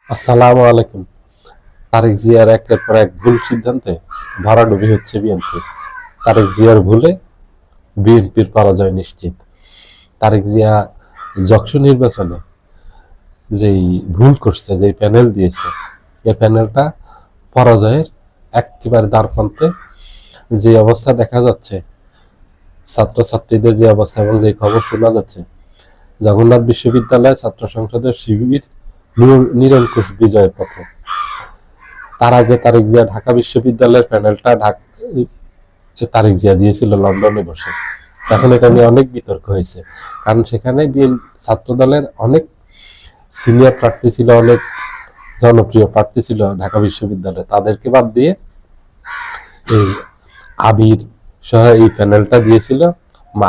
আসসালামু আলাইকুম। তারেক জিয়ার একের পর এক ভুল সিদ্ধান্তে ভরাডুবি হচ্ছে বিএনপি। তারেক জিয়ার ভুলে বিএনপির পরাজয় নিশ্চিত। তারেক জিয়া যশোর নির্বাচনে যেই ভুল করছে, যেই প্যানেল দিয়েছে, এই প্যানেলটা পরাজয়ের একেবারে দ্বারপ্রান্তে। যে অবস্থা দেখা যাচ্ছে, ছাত্রছাত্রীদের যে অবস্থা এবং যে খবর শোনা যাচ্ছে, জগন্নাথ বিশ্ববিদ্যালয় ছাত্র সংসদের শিবির নিরঙ্কুশ বিজয়ের পথে। তার আগে তারেক জিয়া ঢাকা বিশ্ববিদ্যালয়ের প্যানেলটা তারেক জিয়া দিয়েছিল লন্ডনে বসে। এখন এটা নিয়ে অনেক বিতর্ক হয়েছে, কারণ সেখানে ছাত্র দলের অনেক সিনিয়র প্রার্থী ছিল, অনেক জনপ্রিয় প্রার্থী ছিল ঢাকা বিশ্ববিদ্যালয়ে। তাদেরকে বাদ দিয়ে এই আবির সহ এই প্যানেলটা দিয়েছিল,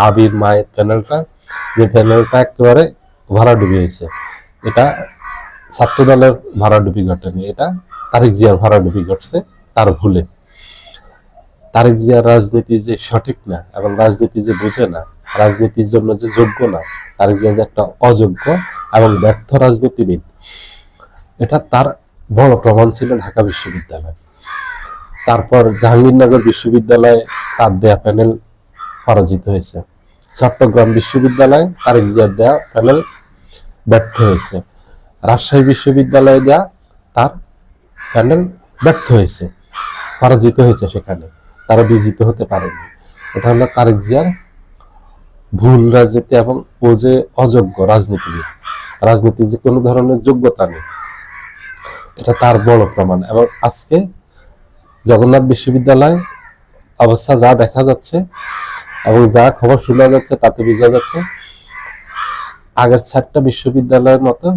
আবির মায়ের প্যানেলটা, যে প্যানেলটা একেবারে ভরাডুবি হয়েছে। এটা ছাত্র দলের ভরাডুবি ঘটেনি, এটা তারেক জিয়ার ভরাডুবি ঘটছে তার ভুলে। তারেক জিয়ার রাজনীতি যে সঠিক না এবং রাজনীতি যে বুঝে না, রাজনীতির জন্য যে যোগ্য না, তারেক জিয়া যে একটা অযোগ্য এবং ব্যর্থ রাজনীতিবিদ, এটা তার বড় প্রমাণ ছিল ঢাকা বিশ্ববিদ্যালয়। তারপর জাহাঙ্গীরনগর বিশ্ববিদ্যালয়ে তার দেয়া প্যানেল পরাজিত হয়েছে। চট্টগ্রাম বিশ্ববিদ্যালয়ে তারেক জিয়ার দেয়া প্যানেল ব্যর্থ হয়েছে। রাজশাহী বিশ্ববিদ্যালয়ে দেয়া তার প্যানেল ব্যর্থ হয়েছে, পরাজিত হয়েছে, সেখানে তারা বিজিত হতে পারেনি। এটা হলো তারেক জিয়ার ভুল রাজনীতি এবং ও যে অযোগ্য রাজনীতিবিদ, রাজনীতির যে কোনো ধরনের যোগ্যতা নেই, এটা তার বড় প্রমাণ। এবং আজকে জগন্নাথ বিশ্ববিদ্যালয় অবস্থা যা দেখা যাচ্ছে এবং যা খবর শোনা যাচ্ছে, তাতে বোঝা যাচ্ছে আগের 4টা বিশ্ববিদ্যালয়ের মতো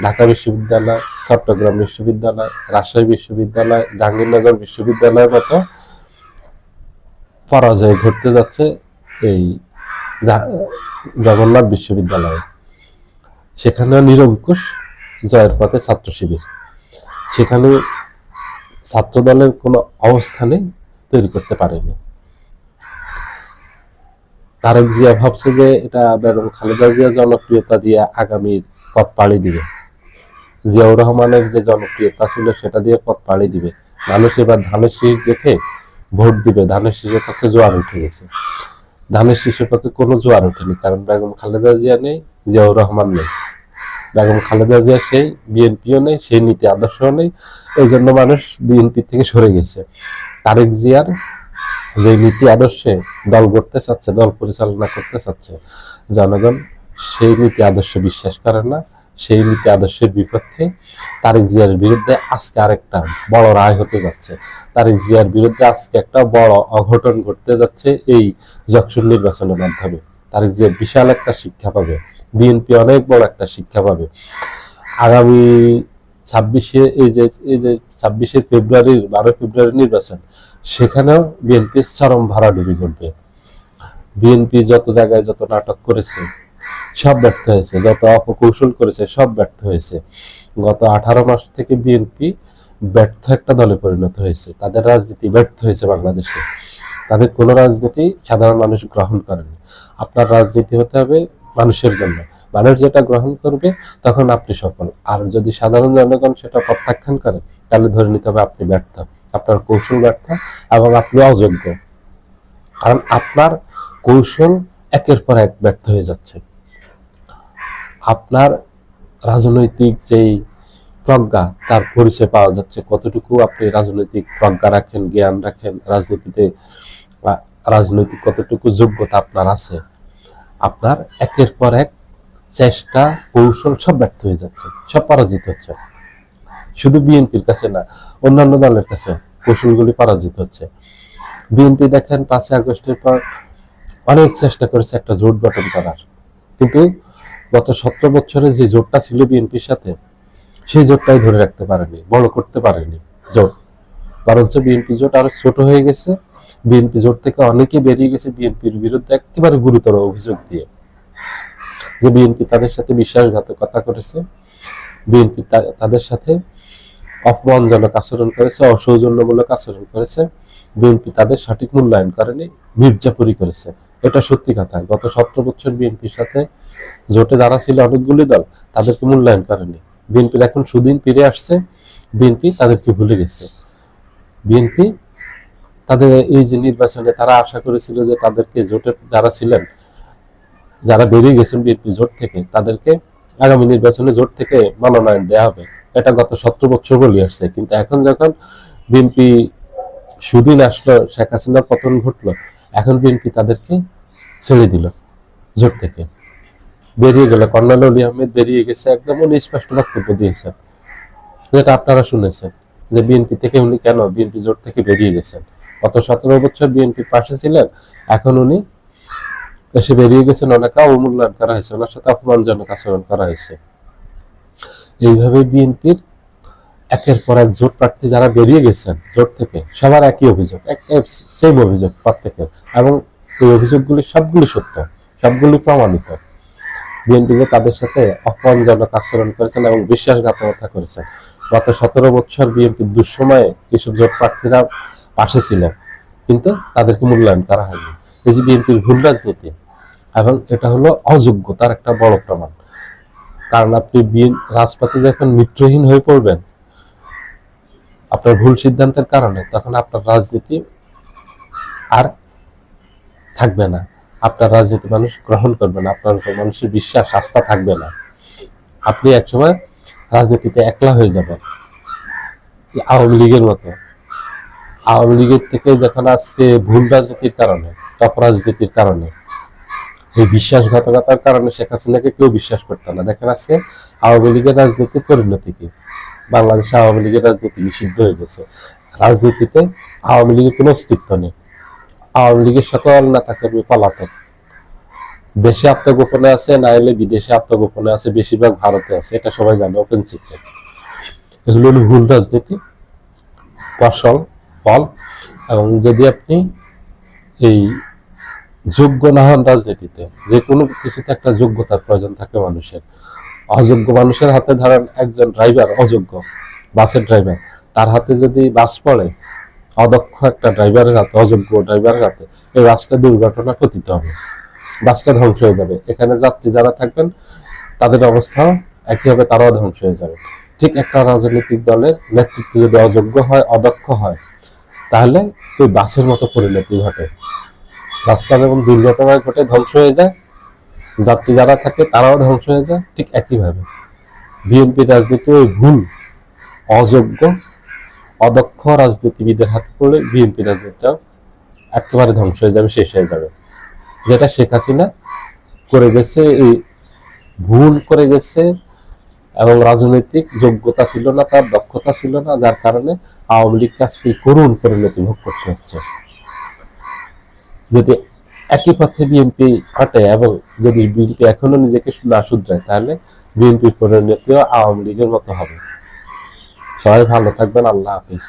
ঢাকা বিশ্ববিদ্যালয়, চট্টগ্রাম বিশ্ববিদ্যালয়, রাজশাহী বিশ্ববিদ্যালয়, জাহাঙ্গীরনগর বিশ্ববিদ্যালয়ের মতো পরাজয় ঘটতে যাচ্ছে এই জগন্নাথ বিশ্ববিদ্যালয়ে। সেখানে নিরঙ্কুশ জয়ের পথে ছাত্র শিবির। সেখানে ছাত্র দলের কোনো অবস্থানে তৈরি করতে পারেনি। তারেক জিয়া ভাবছে যে এটা বেগম খালেদা জিয়া জনপ্রিয়তা দিয়ে আগামীর পথ পাড়ি দিবে, জিয়াউর রহমানের যে জনপ্রিয়তা ছিল সেটা দিয়ে পথ পাড়ি দিবে। মানুষ এবার ধানের শীষ দেখে ভোট দিবে। ধানের শীষের পক্ষে জোয়ার উঠে গেছে। ধানের শীষের পক্ষে কোনো জোয়ার ওঠেনি, কারণ বেগম খালেদা জিয়া নেই, জিয়াউর রহমান নেই। বেগম খালেদা জিয়া সেই, বিএনপিও নেই, সেই নীতি আদর্শও নেই। এই জন্য মানুষ বিএনপি থেকে সরে গেছে। তারেক জিয়ার যে নীতি আদর্শে দল গড়তে চাচ্ছে, দল পরিচালনা করতে চাচ্ছে, জনগণ সেই নীতি আদর্শে বিশ্বাস করে না। সেই নীতি আদর্শের বিপক্ষে তারেক জিয়ার বিরুদ্ধে আজকে আরেকটা বড় রায় হতে যাচ্ছে। তারেক জিয়ার বিরুদ্ধে আজকে একটা বড় অঘটন ঘটতে যাচ্ছে এই যশোর নির্বাচনের মাধ্যমে। তারেক জিয়া বিশাল একটা শিক্ষা পাবে, বিএনপি অনেক বড় একটা শিক্ষা পাবে। আগামী 26-এ এই যে 26শে ফেব্রুয়ারির 12 ফেব্রুয়ারি নির্বাচন, সেখানেও বিএনপির চরম ভরাডুবি ঘটবে। বিএনপি যত জায়গায় যত নাটক করেছে সব ব্যর্থ হয়েছে, যত অপকৌশল করেছে সব ব্যর্থ হয়েছে। গত 18 মাস থেকে বিএনপি ব্যর্থ একটা দলে পরিণত হয়েছে। তাদের রাজনীতি ব্যর্থ হয়েছে বাংলাদেশে। তাদের কোনো রাজনীতি সাধারণ মানুষ গ্রহণ করেনি। আপনার রাজনীতি হতে হবে মানুষের জন্য, মানুষ যেটা গ্রহণ করবে তখন আপনি সফল। আর যদি সাধারণ জনগণ সেটা প্রত্যাখ্যান করে, তাহলে ধরে নিতে হবে আপনি ব্যর্থ, আপনার কৌশল ব্যর্থ এবং আপনি অযোগ্য। কারণ আপনার কৌশল একের পর এক ব্যর্থ হয়ে যাচ্ছে। আপনার রাজনৈতিক যেই প্রজ্ঞা, তার পরিচয় পাওয়া যাচ্ছে কতটুকু আপনি রাজনৈতিক প্রজ্ঞা রাখেন, জ্ঞান রাখেন, রাজনীতিতে রাজনৈতিক কতটুকু যোগ্যতা আপনার আছে। আপনার একের পর এক চেষ্টা, কৌশল সব ব্যর্থ হয়ে যাচ্ছে, সব পরাজিত হচ্ছে। শুধু বিএনপির কাছে না, অন্যান্য দলের কাছে কৌশলগুলি পরাজিত হচ্ছে। বিএনপি দেখেন 5 আগস্টের পর অনেক চেষ্টা করেছে একটা জোট গঠন করার, কিন্তু গত 17 বছরে যে জোটটা ছিল বিএনপির সাথে, সেই জোটটাই ধরে রাখতে পারেনি, বড় করতে পারেনি জোট। বরঞ্চ বিএনপি জোট আরো ছোট হয়ে গেছে। বিএনপি জোট থেকে অনেকে বেরিয়ে গেছে বিএনপির বিরুদ্ধে একেবারে গুরুতর অভিযোগ দিয়ে, যে বিএনপি তাদের সাথে বিশ্বাসঘাতকতা করেছে, বিএনপি তাদের সাথে অপমানজনক আচরণ করেছে, অসৌজন্যমূলক আচরণ করেছে, বিএনপি তাদের সঠিক মূল্যায়ন করেনি, মির্জাপুরি করেছে। এটা সত্যি কথা। গত 17 বছর বিএনপির সাথে জোটে যারা ছিল অনেকগুলি দল, তাদেরকে মূল্যায়ন করেনি। বিএনপির এখন সুদিন ফিরে আসছে, বিএনপি তাদেরকে ভুলে গেছে। বিএনপি তাদের এই যে নির্বাচনে তারা আশা করেছিল যে তাদেরকে জোটের যারা ছিলেন, যারা বেরিয়ে গেছেন বিএনপি জোট থেকে, তাদেরকে আগামী নির্বাচনে জোট থেকে মনোনয়ন দেওয়া হবে। এটা গত 17 বছর বলে আসছে। কিন্তু এখন যখন বিএনপি সুদিন আসলো, শেখ হাসিনার পতন ঘটলো, এখন বিএনপি তাদেরকে ছেড়ে দিল জোট থেকে, বেরিয়ে গেল। কর্নেল অলি আহমেদ বেরিয়ে গেছে, একদম উনি স্পষ্ট বক্তব্য দিয়েছেন, যেটা আপনারা শুনেছেন যে বিএনপি থেকে উনি কেন বিএনপি জোট থেকে বেরিয়ে গেছেন। গত 17 বছর বিএনপির পাশে ছিলেন, এখন উনি এসে বেরিয়ে গেছেন, ওনাকে অবমূল্যায়ন করা হয়েছে, ওনার সাথে অপমানজনক আচরণ করা হয়েছে। এইভাবে বিএনপির একের পর এক জোট প্রার্থী যারা বেরিয়ে গেছেন জোট থেকে, সবার একই অভিযোগ, সেম অভিযোগ প্রত্যেকের, এবং এই অভিযোগগুলি সবগুলি সত্য, সবগুলি প্রমাণিত। বিএনপি যে তাদের সাথে অপমানজনক আচরণ করেছেন এবং বিশ্বাসঘাতকতা করেছেন। গত 17 বছর বিএনপির দুঃসময়ে এসব জোট প্রার্থীরা পাশে ছিল, কিন্তু তাদেরকে মূল্যায়ন করা হয়নি। এই যে বিএনপির ভুল রাজনীতি, এবং এটা হলো অযোগ্যতার একটা বড় প্রমাণ। কারণ আপনি রাজপথে যখন মিত্রহীন হয়ে পড়বেন আপনার ভুল সিদ্ধান্তের কারণে, তখন আপনার রাজনীতি আর থাকবে না, আপনার রাজনীতি মানুষ গ্রহণ করবে না, আপনার উপর মানুষের বিশ্বাস আস্থা থাকবে না। আপনি একসময় রাজনীতিতে একলা হয়ে যাবেন, আওয়ামী লীগের মতো। আওয়ামী লীগের থেকে যখন আজকে ভুল রাজনীতির কারণে, অপরাজনীতির কারণে, এই বিশ্বাসঘাতকতার কারণে শেখ হাসিনাকে কেউ বিশ্বাস করতো না। দেখেন আজকে আওয়ামী লীগের রাজনীতির পরিণতি কি? বাংলাদেশে আওয়ামী লীগের রাজনীতি নিষিদ্ধ হয়ে গেছে। রাজনীতিতে আওয়ামী লীগের কোনো অস্তিত্ব নেই। আওয়ামী লীগের সকল নেতাকর্মী পলাতক, দেশে আত্মগোপনে আছে, না এলে বিদেশে আত্মগোপনে আছে, বেশিরভাগ ভারতে আছে, এটা সবাই জানে, ওপেন সিক্রেট। এগুলো হলো ভুল রাজনীতি, ফল। এবং যদি আপনি এই যোগ্য না হন রাজনীতিতে, যে কোনো কিছুতে একটা যোগ্যতার প্রয়োজন থাকে মানুষের। অযোগ্য মানুষের হাতে, ধরেন একজন ড্রাইভার অযোগ্য বাসের ড্রাইভার, তার হাতে যদি বাস পড়ে, অদক্ষ একটা ড্রাইভারের হাতে, অযোগ্য ড্রাইভারের হাতে, এই বাসটা দুর্ঘটনা পতিত হবে, বাসটা ধ্বংস হয়ে যাবে। এখানে যাত্রী যারা থাকবেন তাদের অবস্থা একই হবে, তারাও ধ্বংস হয়ে যাবে। ঠিক একটা রাজনৈতিক দলের নেতৃত্ব যদি অযোগ্য হয়, অদক্ষ হয়, তাহলে ওই বাসের মতো পরিণতি ঘটে, রাস্তা যেমন দুর্ঘটনায় ঘটে ধ্বংস হয়ে যায়, যাত্রী যারা থাকে তারাও ধ্বংস হয়ে যায়। ঠিক একইভাবে বিএনপি রাজনীতি ওই ভুল, অযোগ্য, অদক্ষ রাজনীতিবিদের হাতে পড়লে বিএনপি রাজনীতিটা একেবারে ধ্বংস হয়ে যাবে, শেষ হয়ে যাবে। যেটা শেখ হাসিনা করে গেছে, এই ভুল করে গেছে, এবং রাজনৈতিক যোগ্যতা ছিল না, তার দক্ষতা ছিল না, যার কারণে আওয়ামী লীগকে আজকে করুণ পরিণতি ভোগ করতে হচ্ছে। যদি একই পথে বিএনপি হাঁটে এবং যদি বিএনপি এখনো নিজেকে না শুধরায়, তাহলে বিএনপির পরিণতিও আওয়ামী লীগের মতো হবে। সবাই ভালো থাকবেন, আল্লাহ হাফিজ।